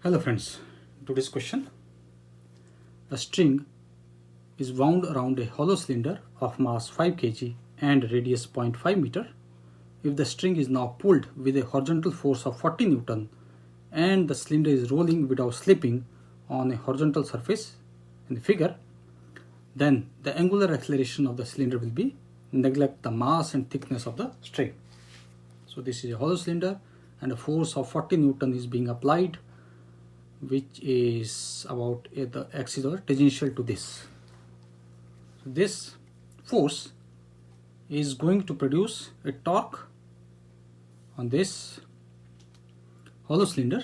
Hello friends, today's question. A string is wound around a hollow cylinder of mass 5 kg and radius 0.5 meter. If the string is now pulled with a horizontal force of 40 Newton and the cylinder is rolling without slipping on a horizontal surface in the figure, then the angular acceleration of the cylinder will be neglect the mass and thickness of the string. So this is a hollow cylinder and a force of 40 Newton is being applied, which is about the axis or tangential to this. So this force is going to produce a torque on this hollow cylinder,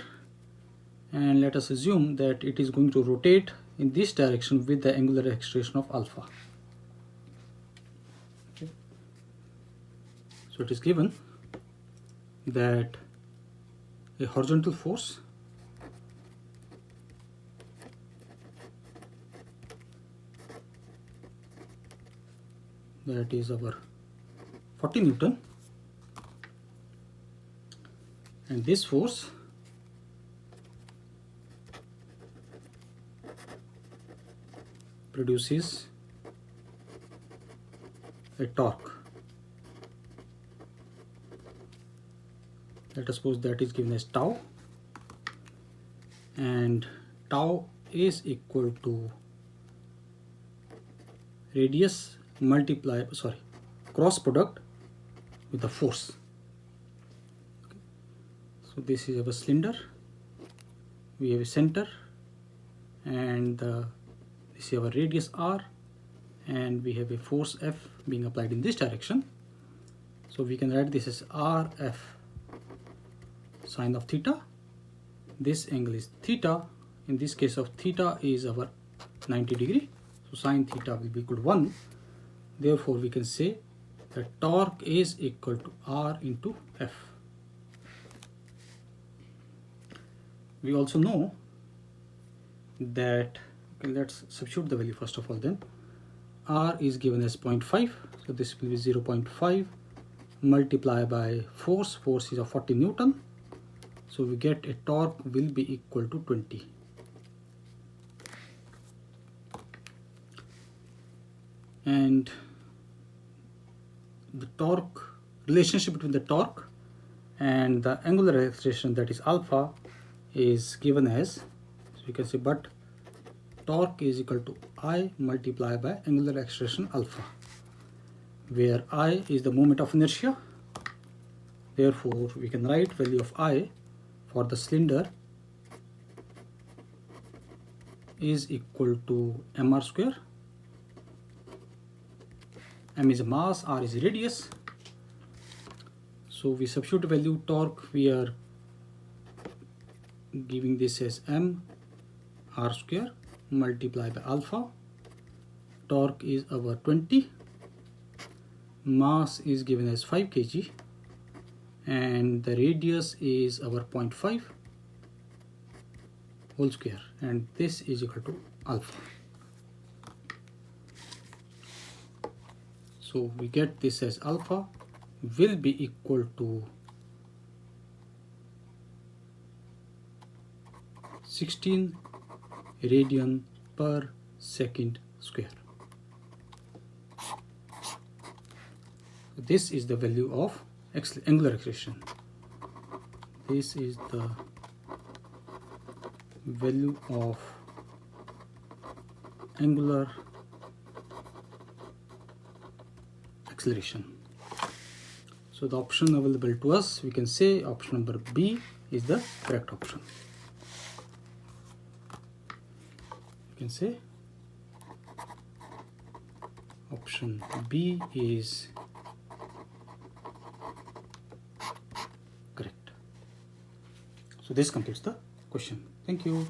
and let us assume that it is going to rotate in this direction with the angular acceleration of alpha. Okay. So it is given that a horizontal force that is our 40 Newton, and this force produces a torque. Let us suppose that is given as tau, and tau is equal to radius cross product with the force. Okay. So this is our cylinder, we have a center, and this is our radius r, and we have a force F being applied in this direction. So we can write this as RF sine of theta. This angle is theta. In this case of theta is our 90 degree. So sine theta will be equal to 1. Therefore we can say that torque is equal to R into F. We also know that, okay, let's substitute the value first of all. Then R is given as 0.5, so this will be 0.5 multiplied by force is of 40 Newton, so we get a torque will be equal to 20. And the torque relationship between the torque and the angular acceleration, that is alpha, is given as, so you can say, but torque is equal to I multiplied by angular acceleration alpha, where I is the moment of inertia. Therefore we can write value of I for the cylinder is equal to mr square. M is a mass, R is a radius. So we substitute value torque, we are giving this as m r square multiplied by alpha. Torque is our 20, mass is given as 5 kg, and the radius is our 0.5 whole square, and this is equal to alpha. So we get this as alpha will be equal to 16 radian per second square. This is the value of angular acceleration. This is the value of angular acceleration. So the option available to us, we can say option number B is the correct option. You can say option B is correct. So this completes the question. Thank you.